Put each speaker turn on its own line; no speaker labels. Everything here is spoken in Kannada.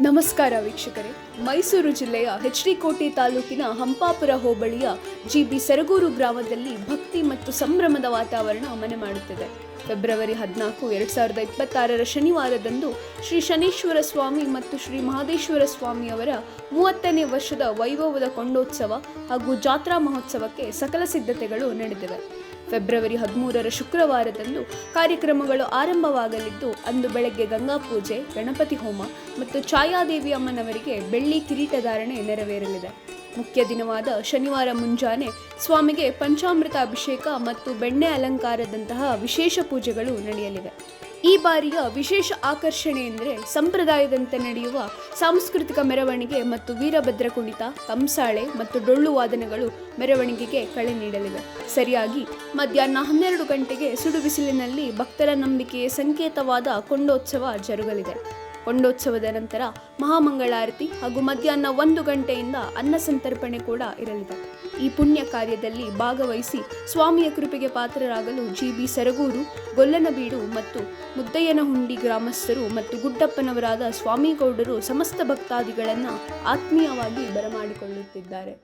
ನಮಸ್ಕಾರ ವೀಕ್ಷಕರೇ. ಮೈಸೂರು ಜಿಲ್ಲೆಯ ಎಚ್.ಡಿ. ಕೋಟೆ ತಾಲೂಕಿನ ಹಂಪಾಪುರ ಹೋಬಳಿಯ ಜಿ.ಬಿ. ಸರಗೂರು ಗ್ರಾಮದಲ್ಲಿ ಭಕ್ತಿ ಮತ್ತು ಸಂಭ್ರಮದ ವಾತಾವರಣ ಮನೆ ಮಾಡುತ್ತಿದೆ. ಫೆಬ್ರವರಿ 14, 2026 ಶನಿವಾರದಂದು ಶ್ರೀ ಶನೇಶ್ವರ ಸ್ವಾಮಿ ಮತ್ತು ಶ್ರೀ ಮಹದೇಶ್ವರ ಸ್ವಾಮಿ ಅವರ 30ನೇ ವರ್ಷದ ವೈಭವದ ಕೊಂಡೋತ್ಸವ ಹಾಗೂ ಜಾತ್ರಾ ಮಹೋತ್ಸವಕ್ಕೆ ಸಕಲ ಸಿದ್ಧತೆಗಳು ನಡೆದಿವೆ. ಫೆಬ್ರವರಿ 13 ಶುಕ್ರವಾರದಂದು ಕಾರ್ಯಕ್ರಮಗಳು ಆರಂಭವಾಗಲಿದ್ದು, ಅಂದು ಬೆಳಗ್ಗೆ ಗಂಗಾ ಪೂಜೆ, ಗಣಪತಿ ಹೋಮ ಮತ್ತು ಛಾಯಾದೇವಿ ಅಮ್ಮನವರಿಗೆ ಬೆಳ್ಳಿ ಕಿರೀಟಧಾರಣೆ ನೆರವೇರಲಿದೆ. ಮುಖ್ಯ ದಿನವಾದ ಶನಿವಾರ ಮುಂಜಾನೆ ಸ್ವಾಮಿಗೆ ಪಂಚಾಮೃತ ಅಭಿಷೇಕ ಮತ್ತು ಬೆಣ್ಣೆ ಅಲಂಕಾರದಂತಹ ವಿಶೇಷ ಪೂಜೆಗಳು ನಡೆಯಲಿವೆ. ಈ ಬಾರಿಯ ವಿಶೇಷ ಆಕರ್ಷಣೆ ಎಂದರೆ ಸಂಪ್ರದಾಯದಂತೆ ನಡೆಯುವ ಸಾಂಸ್ಕೃತಿಕ ಮೆರವಣಿಗೆ ಮತ್ತು ವೀರಭದ್ರ ಕುಣಿತ, ಕಂಸಾಳೆ ಮತ್ತು ಡೊಳ್ಳು ವಾದನಗಳು ಮೆರವಣಿಗೆಗೆ ಕಳೆ ನೀಡಲಿವೆ. ಸರಿಯಾಗಿ ಮಧ್ಯಾಹ್ನ 12 ಗಂಟೆಗೆ ಸುಡು ಬಿಸಿಲಿನಲ್ಲಿ ಭಕ್ತರ ನಂಬಿಕೆಯ ಸಂಕೇತವಾದ ಕೊಂಡೋತ್ಸವ ಜರುಗಲಿದೆ. ಕೊಂಡೋತ್ಸವದ ನಂತರ ಮಹಾಮಂಗಳಾರತಿ ಹಾಗೂ ಮಧ್ಯಾಹ್ನ 1 ಗಂಟೆಯಿಂದ ಅನ್ನ ಸಂತರ್ಪಣೆ ಕೂಡ ಇರಲಿದೆ. ಈ ಪುಣ್ಯ ಕಾರ್ಯದಲ್ಲಿ ಭಾಗವಹಿಸಿ ಸ್ವಾಮಿಯ ಕೃಪೆಗೆ ಪಾತ್ರರಾಗಲು ಜಿ.ಬಿ. ಸರಗೂರು, ಗೊಲ್ಲನಬೀಡು ಮತ್ತು ಮುದ್ದಯ್ಯನಹುಂಡಿ ಗ್ರಾಮಸ್ಥರು ಮತ್ತು ಗುಡ್ಡಪ್ಪನವರಾದ ಸ್ವಾಮಿಗೌಡರು ಸಮಸ್ತ ಭಕ್ತಾದಿಗಳನ್ನು ಆತ್ಮೀಯವಾಗಿ ಬರಮಾಡಿಕೊಳ್ಳುತ್ತಿದ್ದಾರೆ.